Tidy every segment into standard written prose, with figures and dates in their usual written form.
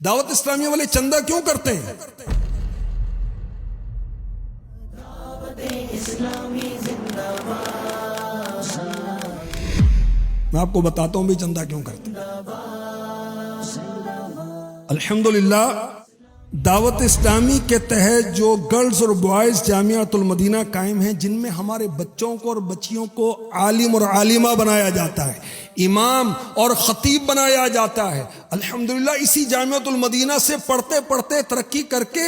دعوت اسلامی والے چندہ کیوں کرتے ہیں؟ میں آپ کو بتاتا ہوں بھی چندہ کیوں کرتے ہیں۔ الحمدللہ دعوت اسلامی کے تحت جو گرلز اور بوائز جامعۃ المدینہ قائم ہیں، جن میں ہمارے بچوں کو اور بچیوں کو عالم اور عالمہ بنایا جاتا ہے، امام اور خطیب بنایا جاتا ہے۔ الحمدللہ اسی جامعۃ المدینہ سے پڑھتے پڑھتے ترقی کر کے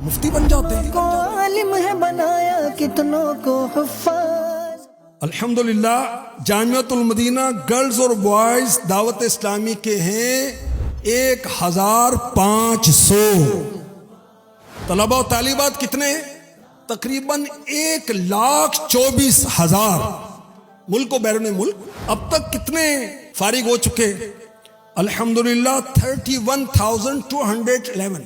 مفتی بن جاتے ہیں۔ عالم ہے بنایا کتنوں کو حفاظ۔ الحمدللہ جامعۃ المدینہ گرلز اور بوائز دعوت اسلامی کے ہیں 1500 طلبہ و طالبات کتنے؟ تقریباً 1,24,000 ملک و بیرون ملک۔ اب تک کتنے فارغ ہو چکے؟ الحمدللہ 31,211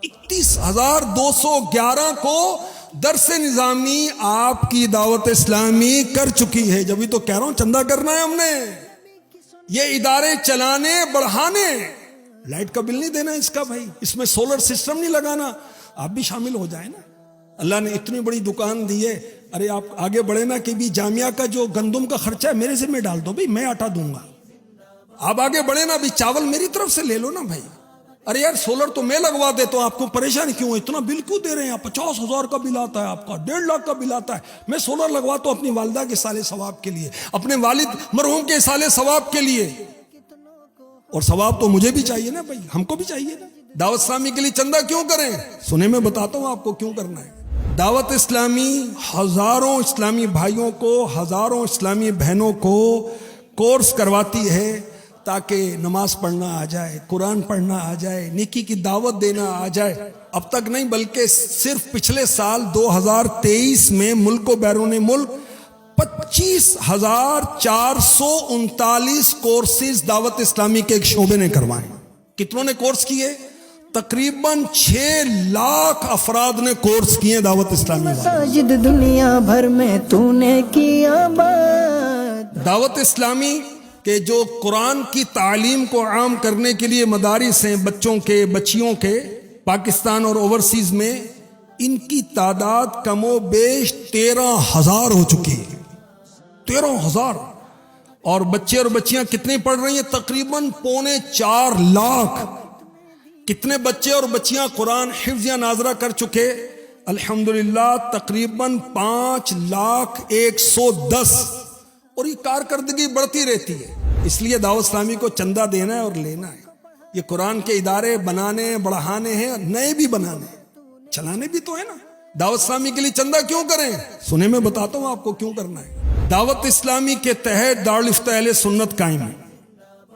31,211 کو درس نظامی آپ کی دعوت اسلامی کر چکی ہے۔ جبھی تو کہہ رہا ہوں چندہ کرنا ہے ہم نے، یہ ادارے چلانے بڑھانے۔ لائٹ کا بل نہیں دینا اس کا بھائی، اس میں سولر سسٹم نہیں لگانا، آپ بھی شامل ہو جائیں نا۔ اللہ نے اتنی بڑی دکان دی ہے، ارے آپ آگے بڑھے نا کہ بھی جامعہ کا جو گندم کا خرچہ ہے میرے سے میں ڈال دو بھائی، میں آٹا دوں گا۔ آپ آگے بڑھے نا بھی چاول میری طرف سے لے لو نا بھائی۔ ارے یار سولر تو میں لگوا دیتا ہوں، آپ کو پریشان کیوں؟ اتنا بل کیوں دے رہے ہیں آپ؟ 50,000 کا بل آتا ہے آپ کا، 1.5 لاکھ کا بل آتا ہے۔ میں سولر لگواتا ہوں اپنی والدہ کے سالے ثواب کے لیے، اپنے والد مرحوم کے سالے ثواب کے لیے، اور ثواب تو مجھے بھی چاہیے نا بھائی، ہم کو بھی چاہیے نا۔ دعوت اسلامی کے لیے چندہ کیوں کریں؟ سنیں میں بتاتا ہوں آپ کو کیوں کرنا ہے۔ دعوت اسلامی ہزاروں اسلامی بھائیوں کو، ہزاروں اسلامی بہنوں کو کورس کرواتی ہے تاکہ نماز پڑھنا آ جائے، قرآن پڑھنا آ جائے، نیکی کی دعوت دینا آ جائے۔ اب تک نہیں بلکہ صرف پچھلے سال 2023 میں ملک و بیرون ملک 25,439 کورسز دعوت اسلامی کے ایک شعبے نے کروائے۔ کتنوں نے کورس کیے؟ تقریباً 6 لاکھ افراد نے کورس کیے دعوت اسلامی والے۔ مساجد دنیا بھر میں تو نے کیا بات۔ دعوت اسلامی کہ جو قرآن کی تعلیم کو عام کرنے کے لیے مدارس ہیں بچوں کے بچیوں کے پاکستان اور اوورسیز میں، ان کی تعداد کم و بیش 13,000 ہو چکی ہے۔ 13,000۔ اور بچے اور بچیاں کتنے پڑھ رہی ہیں؟ تقریباً 3.25 لاکھ۔ کتنے بچے اور بچیاں قرآن حفظ یا ناظرہ کر چکے؟ الحمدللہ تقریباً 5,110,000۔ اور یہ کارکردگی بڑھتی رہتی ہے۔ اس لیے دعوت اسلامی کو چندہ دینا ہے اور لینا ہے۔ یہ قرآن کے ادارے بنانے بڑھانے ہیں، نئے بھی بنانے ہیں، چلانے بھی تو ہے نا۔ دعوت اسلامی کے لیے چندہ کیوں کریں؟ سنیں میں بتاتا ہوں آپ کو کیوں کرنا ہے۔ دعوت اسلامی کے تحت دارالفتہ اہل سنت قائم ہے،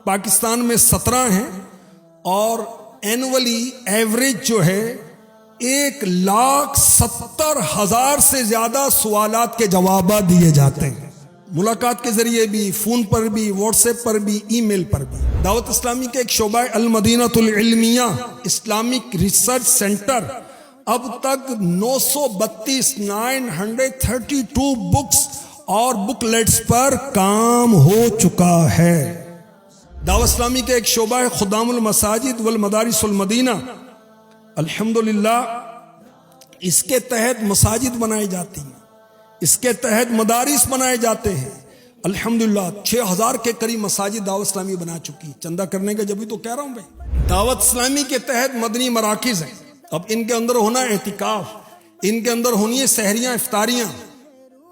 پاکستان میں 17 ہیں، اور اینولی ایوریج جو ہے 1,70,000 سے زیادہ سوالات کے جوابات دیے جاتے ہیں، ملاقات کے ذریعے بھی، فون پر بھی، واٹس ایپ پر بھی، ای میل پر بھی۔ دعوت اسلامی کے ایک شعبہ المدینہ العلمیہ اسلامک ریسرچ سینٹر اب تک 932 بکس اور بک لیٹس پر کام ہو چکا ہے۔ دعوت اسلامی کے ایک شعبہ ہے خدام المساجد والمدارس المدینہ۔ الحمدللہ اس کے تحت مساجد بنائی جاتی ہیں، اس کے تحت مدارس بنائے جاتے ہیں۔ الحمدللہ 6,000 کے قریب مساجد دعوت اسلامی بنا چکی۔ چندہ کرنے کا جبھی تو کہہ رہا ہوں بھائی۔ دعوت اسلامی کے تحت مدنی مراکز ہیں، اب ان کے اندر ہونا اعتکاف، ان کے اندر ہونی ہے سحریاں افطاریاں،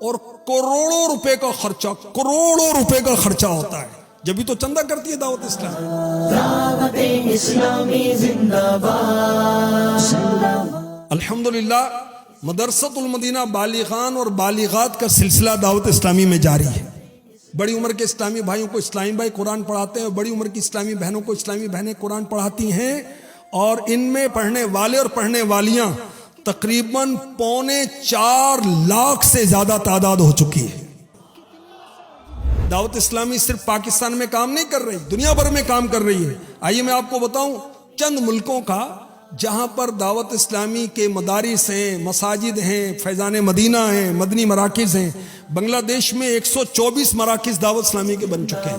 اور کروڑوں روپے کا خرچہ، کروڑوں روپے کا خرچہ ہوتا ہے، جبھی تو چندہ کرتی ہے دعوت اسلامی۔ دعوت اسلامی زندہ باد۔ الحمدللہ مدرسۃ المدینہ بالغان اور بالغات کا سلسلہ دعوت اسلامی میں جاری ہے۔ بڑی عمر کے اسلامی بھائیوں کو اسلامی بھائی قرآن پڑھاتے ہیں، اور بڑی عمر کی اسلامی بہنوں کو اسلامی بہنیں قرآن پڑھاتی ہیں، اور ان میں پڑھنے والے اور پڑھنے والیاں تقریباً 4.25 لاکھ سے زیادہ تعداد ہو چکی ہے۔ دعوت اسلامی صرف پاکستان میں کام نہیں کر رہی، دنیا بھر میں کام کر رہی ہے۔ آئیے میں آپ کو بتاؤں چند ملکوں کا جہاں پر دعوت اسلامی کے مدارس ہیں، مساجد ہیں، فیضان مدینہ ہیں، مدنی مراکز ہیں۔ بنگلہ دیش میں 124 مراکز دعوت اسلامی کے بن چکے ہیں۔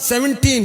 17,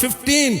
15,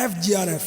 FGRF।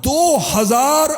2000